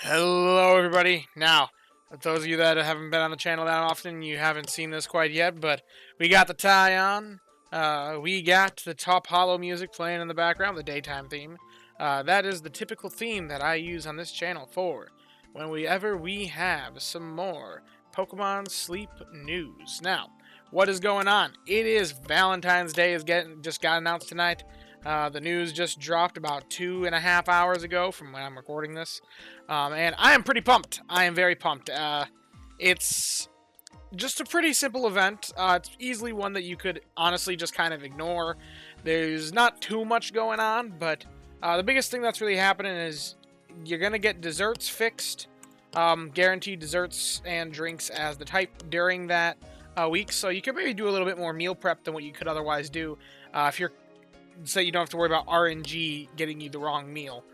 Hello, everybody. Now, for those of you that haven't been on the channel that often, you haven't seen this quite yet, but we got the tie on. We got the top hollow music playing in the background, the daytime theme. That is the typical theme that I use on this channel for whenever we have some more Pokemon Sleep news. Now, what is going on? It is Valentine's Day just got announced tonight. The news just dropped about 2.5 hours ago from when I'm recording this. And I am pretty pumped. I am very pumped. It's just a pretty simple event. It's easily one that you could honestly just kind of ignore. There's not too much going on, but the biggest thing that's really happening is you're going to get desserts fixed. Guaranteed desserts and drinks as the type during that week. So you could maybe do a little bit more meal prep than what you could otherwise do if you're, say, you don't have to worry about RNG getting you the wrong meal.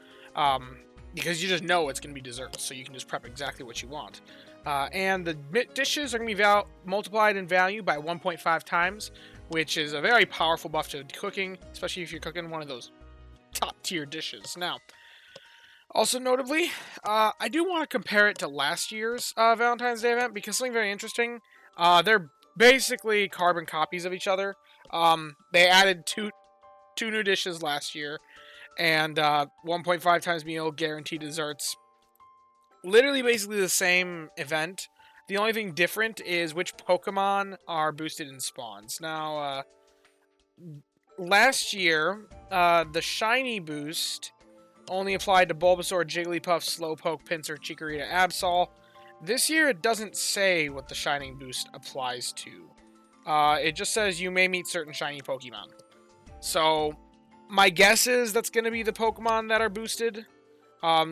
Because you just know it's going to be desserts, so you can just prep exactly what you want. And the dishes are going to be multiplied in value by 1.5 times, which is a very powerful buff to cooking, especially if you're cooking one of those top-tier dishes. Now, also notably, I do want to compare it to last year's Valentine's Day event, because something very interesting, they're basically carbon copies of each other. They added two new dishes last year, and 1.5 times meal, guaranteed desserts. Literally basically the same event. The only thing different is which Pokemon are boosted in spawns. Now, last year, the Shiny boost only applied to Bulbasaur, Jigglypuff, Slowpoke, Pinsir, Chikorita, Absol. This year, it doesn't say what the Shining boost applies to. It just says you may meet certain Shiny Pokemon. So, my guess is that's going to be the Pokemon that are boosted.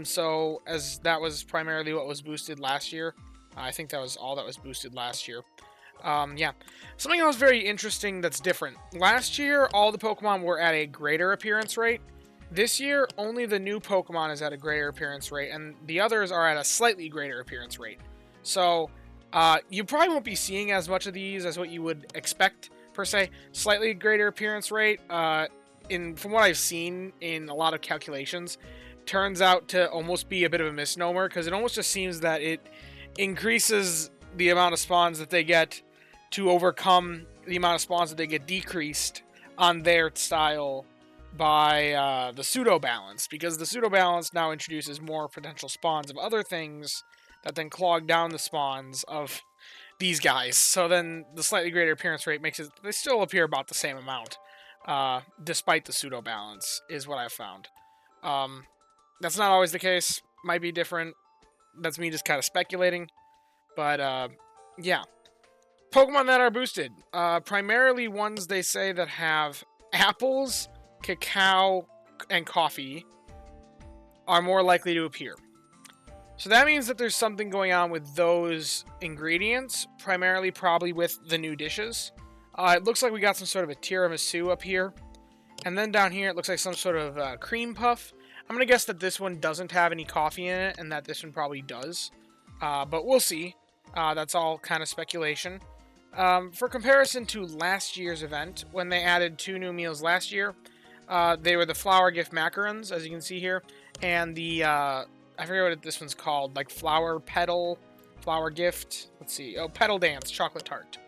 So, as that was primarily what was boosted last year. I think that was all that was boosted last year. Yeah. Something else very interesting that's different. Last year, all the Pokemon were at a greater appearance rate. This year, only the new Pokemon is at a greater appearance rate, and the others are at a slightly greater appearance rate. So, you probably won't be seeing as much of these as what you would expect, per se. Slightly greater appearance rate, from what I've seen in a lot of calculations, turns out to almost be a bit of a misnomer, because it almost just seems that it increases the amount of spawns that they get to overcome the amount of spawns that they get decreased on their style by the pseudo balance, because the pseudo balance now introduces more potential spawns of other things that then clog down the spawns of these guys. So then the slightly greater appearance rate makes it, they still appear about the same amount, despite the pseudo balance, is what I've found. That's not always the case. Might be different. That's me just kind of speculating. But, yeah. Pokemon that are boosted. Primarily ones they say that have apples, cacao, and coffee are more likely to appear. So that means that there's something going on with those ingredients, primarily probably with the new dishes. It looks like we got some sort of a tiramisu up here. And then down here it looks like some sort of cream puff. I'm going to guess that this one doesn't have any coffee in it, and that this one probably does. But we'll see. That's all kind of speculation. For comparison to last year's event, when they added 2 new meals last year, they were the Flower Gift Macarons, as you can see here, and the, I forget what this one's called, like Flower Gift, let's see, Petal Dance, Chocolate Tart.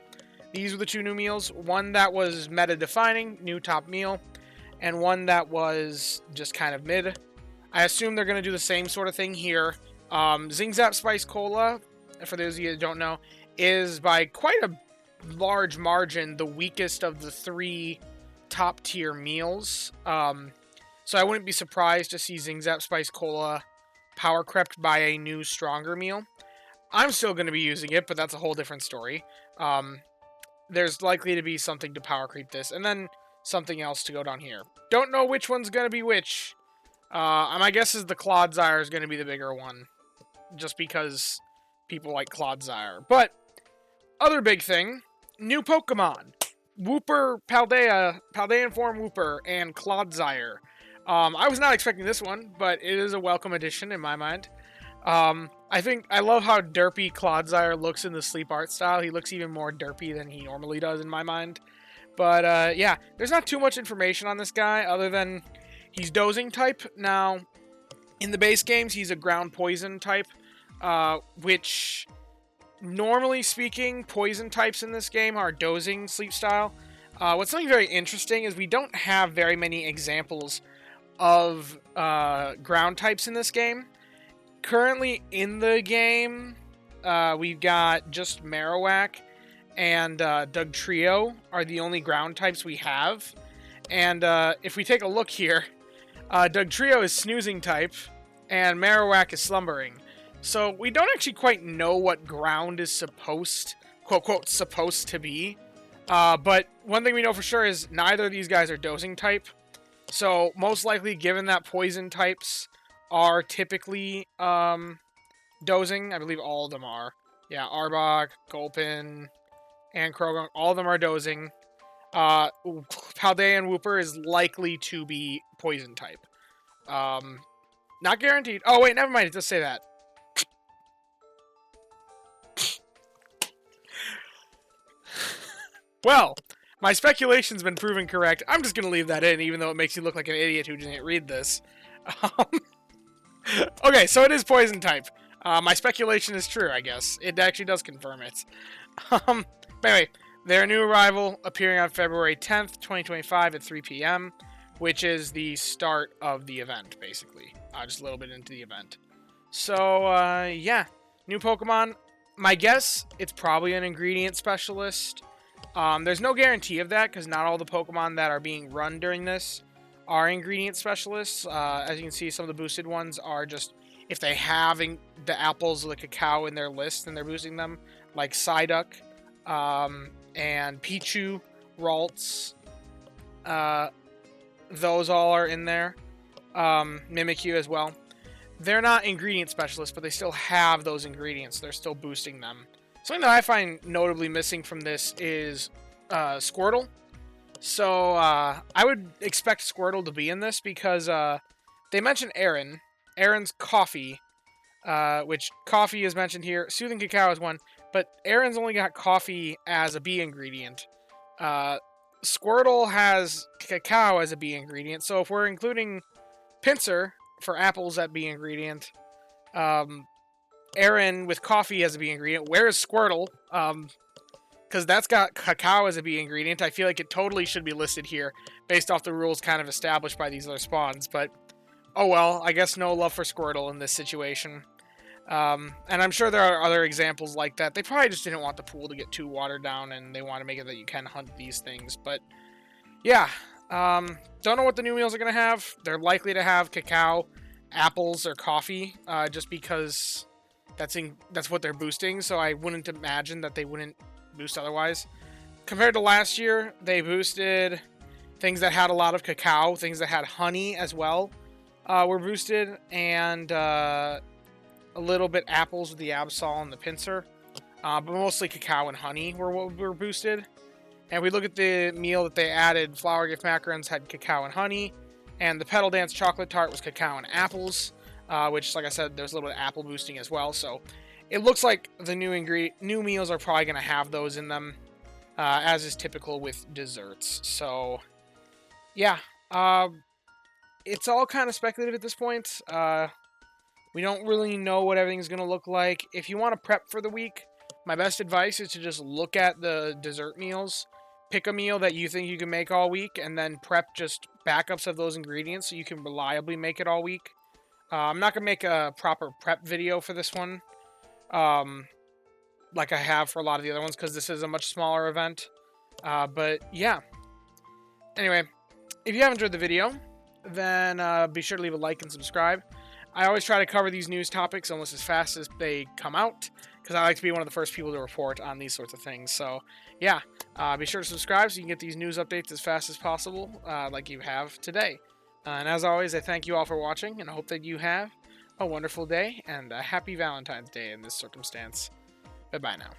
These were the 2 new meals, one that was meta-defining, new top meal, and one that was just kind of mid. I assume they're going to do the same sort of thing here. Zing Zap Spice Cola, for those of you that don't know, is by quite a large margin the weakest of the 3 top tier meals. So I wouldn't be surprised to see Zing Zap Spice Cola power crept by a new stronger meal. I'm still going to be using it, but that's a whole different story. There's likely to be something to power creep this, and then something else to go down here. Don't know which one's going to be which. My guess is the Clodsire is going to be the bigger one, just because people like Clodsire. But, other big thing, new Pokemon. Wooper, Paldean form Wooper, and Clodsire. I was not expecting this one, but it is a welcome addition in my mind. I love how derpy Clodsire looks in the sleep art style. He looks even more derpy than he normally does in my mind. But, yeah, there's not too much information on this guy other than he's dozing type. Now, In the base games, he's a ground poison type, which, normally speaking, poison types in this game are dozing sleep style. What's something very interesting is we don't have very many examples of ground types in this game. Currently in the game, we've got just Marowak and Dugtrio are the only ground types we have. And if we take a look here, Dugtrio is snoozing type, and Marowak is slumbering. So we don't actually quite know what ground is supposed, quote, quote, supposed to be. But one thing we know for sure is neither of these guys are dozing type. So most likely, given that poison types are typically dozing, I believe all of them are. Yeah, Arbok, Gulpin, and Krogan, all of them are dozing. Paldean Wooper is likely to be poison type. Not guaranteed. Oh, wait, never mind. It does say that. Well, my speculation's been proven correct. I'm just going to leave that in, even though it makes you look like an idiot who didn't read this. Okay, so it is poison type. My speculation is true, I guess. It actually does confirm it. But anyway, their new arrival appearing on February 10th, 2025 at 3 p.m., which is the start of the event, basically. Just a little bit into the event. So, yeah. New Pokemon. My guess, it's probably an ingredient specialist. There's no guarantee of that, because not all the Pokemon that are being run during this are ingredient specialists. As you can see, some of the boosted ones are just, if they have the apples or the cacao in their list, then they're boosting them. Like Psyduck, and Pichu, Ralts, those all are in there. Mimikyu as well. They're not ingredient specialists, but they still have those ingredients. They're still boosting them. Something that I find notably missing from this is Squirtle. So I would expect Squirtle to be in this because they mentioned Aaron. Aaron's coffee, which coffee is mentioned here. Soothing Cacao is one, but Aaron's only got coffee as a bee ingredient. Squirtle has cacao as a bee ingredient, so if we're including Pinsir for apples at bee ingredient, Aaron with coffee as a bee ingredient, where is Squirtle? Because that's got cacao as a bee ingredient. I feel like it totally should be listed here, based off the rules kind of established by these other spawns, but oh well, I guess no love for Squirtle in this situation. And I'm sure there are other examples like that. They probably just didn't want the pool to get too watered down, and they want to make it that you can hunt these things. But yeah, don't know what the new meals are going to have. They're likely to have cacao, apples, or coffee, just because that's what they're boosting. So I wouldn't imagine that they wouldn't boost otherwise. Compared to last year, they boosted things that had a lot of cacao, things that had honey as well were boosted, and a little bit apples with the Absol and the Pinsir, but mostly cacao and honey were boosted. And we look at the meal that they added, Flower Gift Macarons had cacao and honey, and the Petal Dance Chocolate Tart was cacao and apples, which, like I said, there's a little bit of apple boosting as well. So it looks like the new meals are probably going to have those in them, as is typical with desserts. So yeah, it's all kind of speculative at this point. We don't really know what everything's going to look like. If you want to prep for the week, my best advice is to just look at the dessert meals. Pick a meal that you think you can make all week, and then prep just backups of those ingredients so you can reliably make it all week. I'm not going to make a proper prep video for this one, like I have for a lot of the other ones, because this is a much smaller event. But yeah. Anyway, if you have enjoyed the video, then be sure to leave a like and subscribe. I always try to cover these news topics almost as fast as they come out, because I like to be one of the first people to report on these sorts of things. So, yeah, be sure to subscribe so you can get these news updates as fast as possible, like you have today. And as always, I thank you all for watching, and I hope that you have a wonderful day, and a happy Valentine's Day in this circumstance. Bye-bye now.